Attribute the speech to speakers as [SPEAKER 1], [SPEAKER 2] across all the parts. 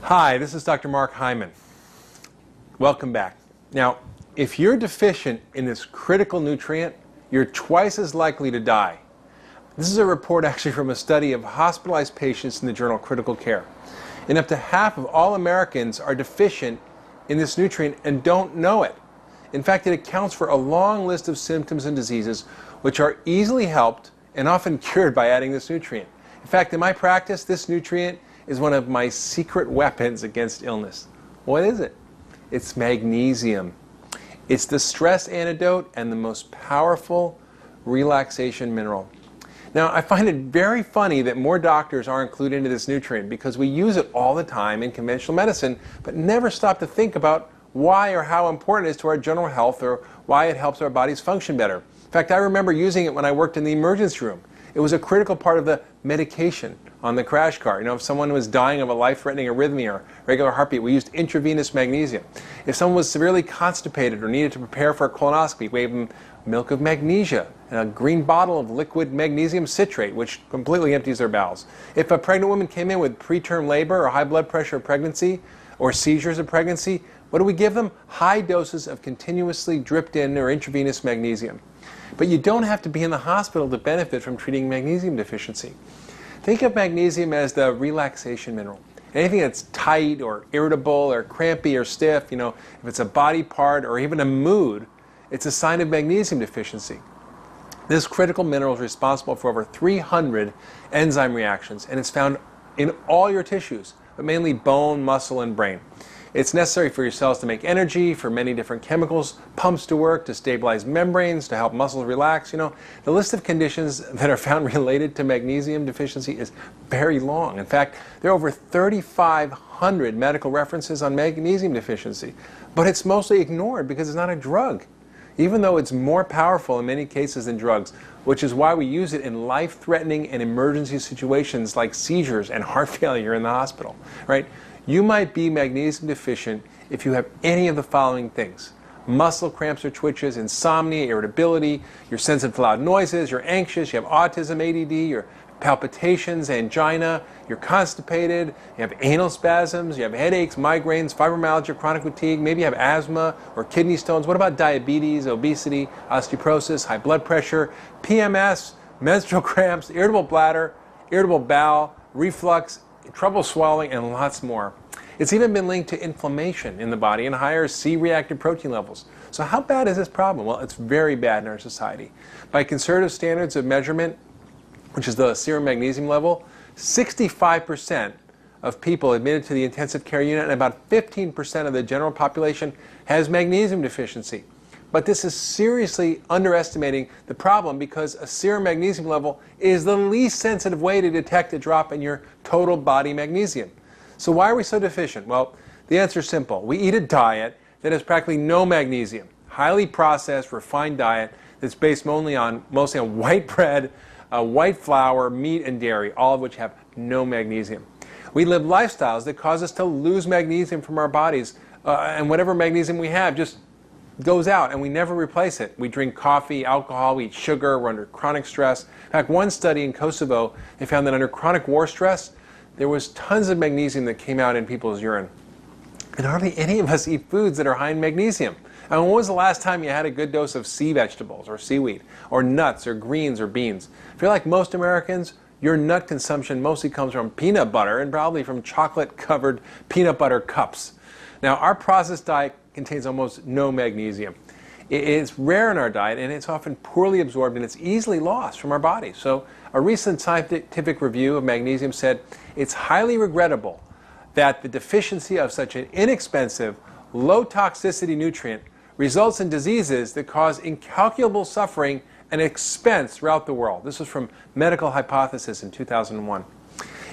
[SPEAKER 1] Hi, this is Dr. Mark Hyman. Welcome back. Now, if you're deficient in this critical nutrient, you're twice as likely to die. This is a report actually from a study of hospitalized patients in the journal Critical Care. And up to half of all Americans are deficient in this nutrient and don't know it. In fact, it accounts for a long list of symptoms and diseases which are easily helped and often cured by adding this nutrient. In fact, in my practice, this nutrient is one of my secret weapons against illness. What is it? It's magnesium. It's the stress antidote and the most powerful relaxation mineral. Now, I find it very funny that more doctors are included into this nutrient because we use it all the time in conventional medicine, but never stop to think about why or how important it is to our general health or why it helps our bodies function better. In fact, I remember using it when I worked in the emergency room. It was a critical part of the medication on the crash cart. You know, if someone was dying of a life-threatening arrhythmia or regular heartbeat, we used intravenous magnesium. If someone was severely constipated or needed to prepare for a colonoscopy, we gave them milk of magnesia and a green bottle of liquid magnesium citrate, which completely empties their bowels. If a pregnant woman came in with preterm labor or high blood pressure of pregnancy or seizures of pregnancy, what do we give them? High doses of continuously dripped in or intravenous magnesium. But you don't have to be in the hospital to benefit from treating magnesium deficiency. Think of magnesium as the relaxation mineral. Anything that's tight or irritable or crampy or stiff, you know, if it's a body part or even a mood, it's a sign of magnesium deficiency. This critical mineral is responsible for over 300 enzyme reactions, and it's found in all your tissues, but mainly bone, muscle, and brain. It's necessary for your cells to make energy, for many different chemicals, pumps to work, to stabilize membranes, to help muscles relax. You know, the list of conditions that are found related to magnesium deficiency is very long. In fact, there are over 3,500 medical references on magnesium deficiency, but it's mostly ignored because it's not a drug, even though it's more powerful in many cases than drugs, which is why we use it in life-threatening and emergency situations like seizures and heart failure in the hospital, right? You might be magnesium deficient if you have any of the following things: muscle cramps or twitches, insomnia, irritability, you're sensitive to loud noises, you're anxious, you have autism, ADD, your palpitations, angina, you're constipated, you have anal spasms, you have headaches, migraines, fibromyalgia, chronic fatigue, maybe you have asthma or kidney stones. What about diabetes, obesity, osteoporosis, high blood pressure, PMS, menstrual cramps, irritable bladder, irritable bowel, reflux, trouble swallowing, and lots more. It's even been linked to inflammation in the body and higher C-reactive protein levels. So how bad is this problem? Well, it's very bad in our society. By conservative standards of measurement, which is the serum magnesium level, 65% of people admitted to the intensive care unit and about 15% of the general population has magnesium deficiency. But this is seriously underestimating the problem because a serum magnesium level is the least sensitive way to detect a drop in your total body magnesium. So why are we so deficient? Well, the answer is simple. We eat a diet that has practically no magnesium, highly processed, refined diet that's based mostly on white bread, white flour, meat, and dairy, all of which have no magnesium. We live lifestyles that cause us to lose magnesium from our bodies, and whatever magnesium we have just goes out and we never replace it. We drink coffee, alcohol, we eat sugar, we're under chronic stress. In fact, one study in Kosovo, they found that under chronic war stress, there was tons of magnesium that came out in people's urine. And hardly any of us eat foods that are high in magnesium. And when was the last time you had a good dose of sea vegetables or seaweed or nuts or greens or beans? If you're like most Americans, your nut consumption mostly comes from peanut butter and probably from chocolate-covered peanut butter cups. Now, our processed diet contains almost no magnesium. It's rare in our diet, and it's often poorly absorbed, and it's easily lost from our bodies. So a recent scientific review of magnesium said it's highly regrettable that the deficiency of such an inexpensive, low-toxicity nutrient results in diseases that cause incalculable suffering and expense throughout the world. This was from Medical Hypothesis in 2001.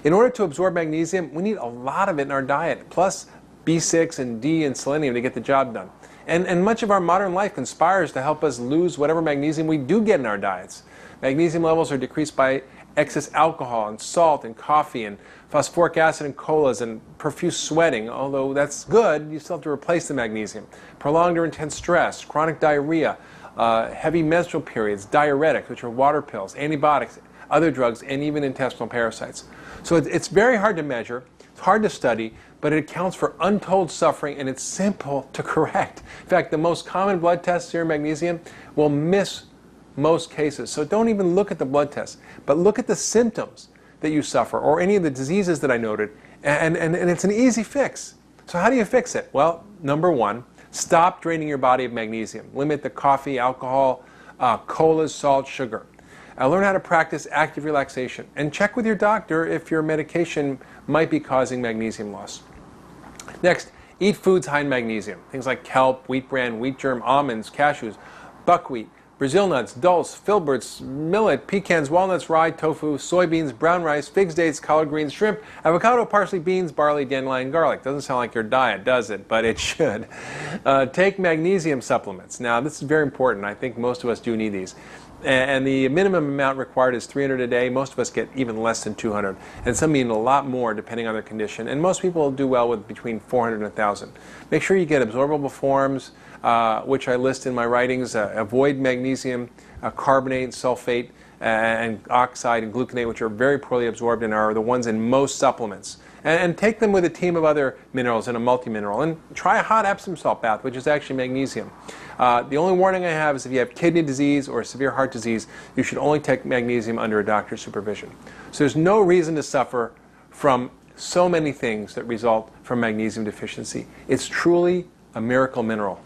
[SPEAKER 1] In order to absorb magnesium, we need a lot of it in our diet, plus B6 and D and selenium to get the job done. And much of our modern life conspires to help us lose whatever magnesium we do get in our diets. Magnesium levels are decreased by excess alcohol and salt and coffee and phosphoric acid in colas and profuse sweating. Although that's good, you still have to replace the magnesium. Prolonged or intense stress, chronic diarrhea, heavy menstrual periods, diuretics, which are water pills, antibiotics, other drugs, and even intestinal parasites. So it's very hard to measure. It's hard to study, but it accounts for untold suffering, and it's simple to correct. In fact, the most common blood test, serum magnesium, will miss most cases. So don't even look at the blood test, but look at the symptoms that you suffer or any of the diseases that I noted, and it's an easy fix. So how do you fix it? Well, number one, stop draining your body of magnesium. Limit the coffee, alcohol, colas, salt, sugar. Learn how to practice active relaxation, and check with your doctor if your medication might be causing magnesium loss. Next, eat foods high in magnesium. Things like kelp, wheat bran, wheat germ, almonds, cashews, buckwheat, Brazil nuts, dulse, filberts, millet, pecans, walnuts, rye, tofu, soybeans, brown rice, figs, dates, collard greens, shrimp, avocado, parsley, beans, barley, dandelion, garlic. Doesn't sound like your diet, does it? But it should. Take magnesium supplements. Now, this is very important. I think most of us do need these. And the minimum amount required is 300 a day. Most of us get even less than 200. And some need a lot more depending on their condition. And most people do well with between 400 and 1,000. Make sure you get absorbable forms, which I list in my writings. Avoid magnesium, carbonate, sulfate, and oxide and gluconate, which are very poorly absorbed and are the ones in most supplements. And take them with a team of other minerals in a multi-mineral. And try a hot Epsom salt bath, which is actually magnesium. The only warning I have is if you have kidney disease or severe heart disease, you should only take magnesium under a doctor's supervision. So there's no reason to suffer from so many things that result from magnesium deficiency. It's truly a miracle mineral.